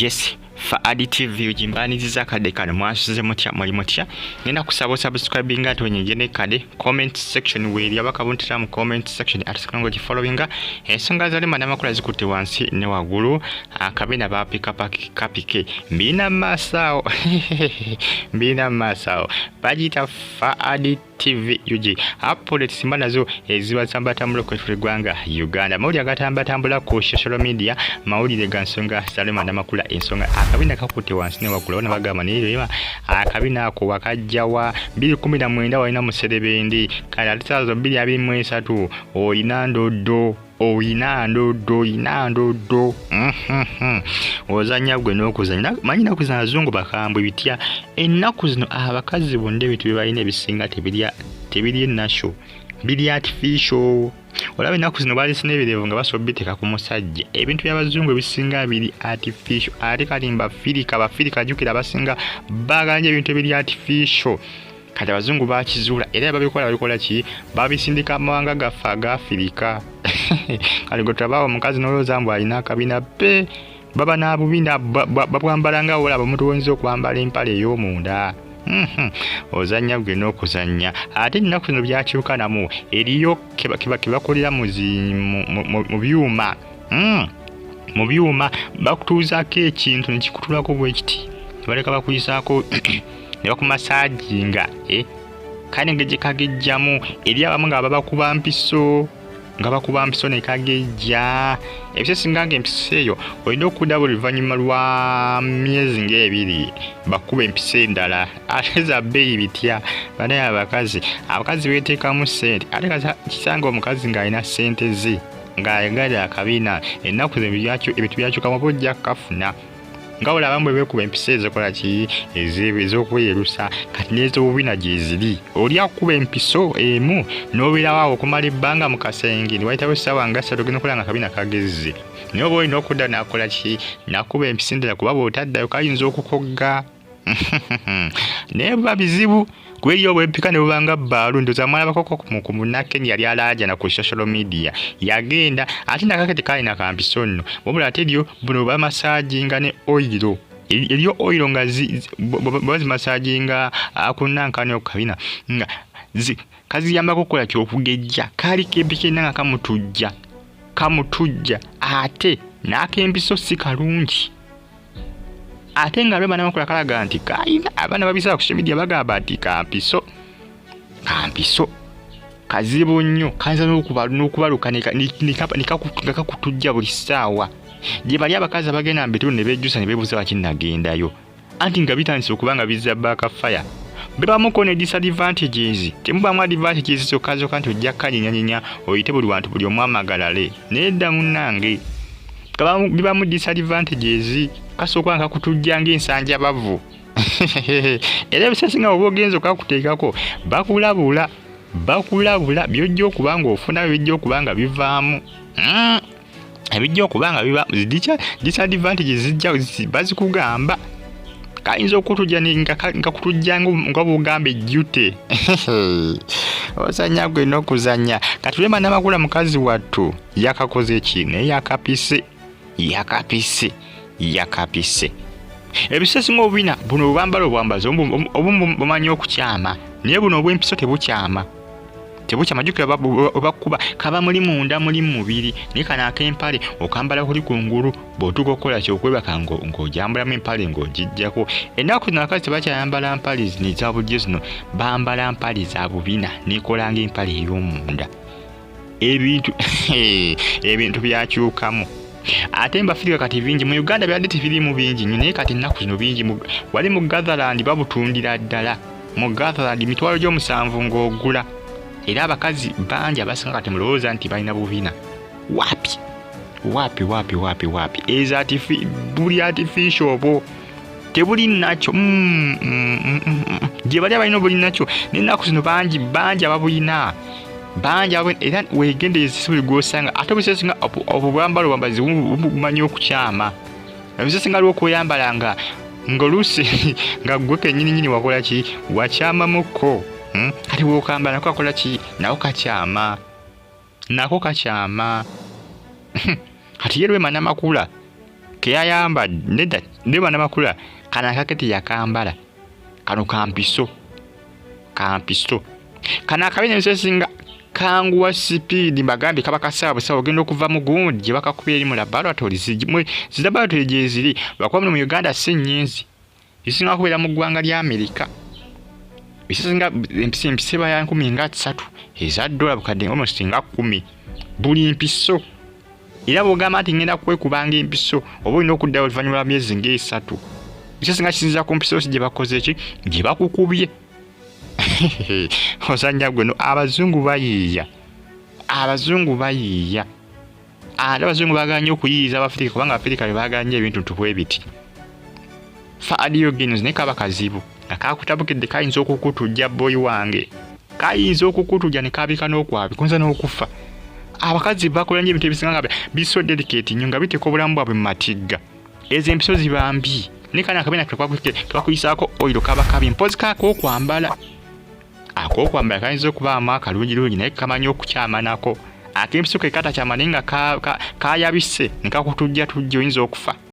Yes, fa additive ujimbaniriza kade kano mwasuze mutya muli mutya ngenda kusaba subscribing ate wenyegene kade comment section weri abakabuntira mu comment section atusikango ki following ensonga zali Namakuula zikutte wansi ne wagulu Akabiina bapika kapike mbina masao mbina masao bagita fa additive UG upload simba nazo eziba tambatambula kwetu gwanga Uganda mawuli agatambula ku social media mawulire gansonga zali Namakuula ensonga Akabiina kakutte wansi ne wagulu ona bagamba niyo Akabiina ako wakajjawa 2019 walina muserebendi kale atsazo 2023 oyina ndodo ozanya gwe n'okuzanya manyi nakuzana zungu bakambwe bitya ennaku zino abakazi bonde bitu bibalina ebisinga tebiri nasho biri artificial olabe ennaku zino bali sinebirevu nga basobiteka ku musajja ebintu by'abazungu ebisinga biri artificial ate kalimba bafirika jukira basinga baganje ebintu biri artificial kati abazungu bakizuula era babikola ki babisindika amawanga gaffe agafirika kale gotabawo omukazi n'olozambu alina Akabiina pe baba n'abubinda babwambala nga olaba omuntu wenza okwambala empale ey'omunda ozanya gwe n'okuzanya ate ennaku zino byakyuka namu eriyo kebakolera mu byuma mu byuma bakutuuzaako ekintu nekikutulako bwe kiti baleka bakuyisaako ne bakumasajinga kale ngeje kagejjamu eri abamu nga babakuba Mpiso ne kagejja ebisesinga Empiso eyo olina okuddamu oluvannyuma lwa myezi ng'ebiri bakuba Empiso endala ate za bbeeyi bitya banaye abakazi beeteekamu ssente ate kisanga omukazi ng'alina ssente ze ng'ayagala Akabiina ennaku ebintu byakyukamu oba ojja kukafuna nga olaba mbwe beekuba Empiso ezokola ki ez'okweyerusa kati n'ez'obubiina gye ziri oli akuba Empiso emu n'obeerawo awo okumala ebbanga mu kasenge ne wayitawo essaawa nga 3 ogenda okulaba nga Akabiina kagezze naye oba olina okudda n'akola ki n'akuba Empiso endala kuba bw'otaddayo kayinza okukogga naye buba bizibu gweriyo obwempika ne bubanga bbaalu ndoza mwana bakoko ku munakenya yali alaajana ku social media yagenda ate nakakete kalina ka Mpiso nno wabula ate eriyo buno bamasajinga ne oilo eriyo oilo nga bazimasajinga akunankani Akabiina nga kaziyamba kukola kyokugejja kali kempike nanga kamutujja ate n'akempiso si kalungi ate nga Rema Namakuula kalaga nti kayina abaana babisala ku social media bagamba nti Kampiso kazibu nnyo kanza n'okubaluka nikakutujja buli ssaawa gye bali abakazi abagenda mu bitundu ne bejjusa ne beebuuza bakinnagendayo anti nga bitandise okubanga bizza backfire bebamuko ne disadvantages temubamu advantages zokka nti ojja kanyinyanya oyite buli wantu buli omu amagalale nedda munnange bibamu disadvantages kasooka nga kutujja ng'ensanja bavu era ebisesinga oba ogenza okakuteekako bakulabula byojja okuba nga ofuna bijja okuba nga bivaamu ebijja okuba nga biba disadvantages zijja bazikugamba kayinza okutujja nga kutujja nga bugamba ejjute ozanya gwe n'okuzanya kati Rema Namakuula mukazi wattu yakakoze ki naye yakapise ebisesinga obubiina buno obwambala obwambazi obumu bumanyi okukyama naye buno obw'Empiso tebukyama jjukira bakuba kaba muli munda muli mubiri naye kano ak'empale okambala kuli kungulu bw'otuuka okukola kyokwebaka ng'ojambulamu empale ng'ogijjako ennaku zino abakazi tebakyayambala mpale zino eza bulijjo zino bambala mpale za bubiina nekola ng'empale ey'omunda ebintu byakyukamu ate mbafirika kati bingi mu Uganda byadde tebirimu bingi nnyo naye kati ennaku zino bingi wali mu Gatherland babutundira ddala mu Gatherland emitwalo gy'omusanvu ng'ogula era abakazi bangi abasinga kati mulowooza nti balina bubiina wapi buli artificial obwo tebuli nakyo gye bali abalina obuli nakyo n'ennaku zino bangi ababulina era wegendereza buli gw'osanga ate obusesinga obwambala obwambazi bumanyi okukyama ebisesinga lw'okweyambala nga oluusi nga gwe kennyininyini wakola ki wakyamamuko kati bw'okambala nako kakola ki nako kakyama kati ye Rema Namakuula keyayambadde nedda Rema Namakuula kana akakete yakambala kano kampiso kana Akabiina ebisesinga kanguwa speed bagambe kaba kasaba busa ogenda okuva mu gundi gye bakakubira eri mu laboratory laboratory gye ziri bakwamuna mu Uganda sinnyinzi bisinga kubeera mu ggwanga lya America bisinga Empiso ya 13 eza $, bukadde almost nga 10 buli mpiso era bwogamba nti ngenda kwekubanga empiso oba olina okuddayo oluvannyuma lwa myezi nga 3 bisinga kisinza ku mpiso gye bakoze ki gye bakukubye osanja gweno abazungu bayiiya abazungu baganye okuyiiza Abafirika kubanga Abafirika baganye ebintu tubwe biti fa adiogenes ne kaba kazibu akakutabukidde kayinza okukutujja boy wange kayinza okukutujja ne kabika n'okwabi kunza n'okufa abakazi bakola ebintu ebisinga nga biso delicate nnyo nga biteko obulamu bwabwe mu matigga ezo empiso zibambi ne kana Akabiina twakuyisaako oilo kaba kabi mpozi kakwambala akokwambala kayinza okubaamu akalungi naye kamanyi okukyamanako akempiso ke kata kyamane nga kayabise ne kakutujja oyinza okufa.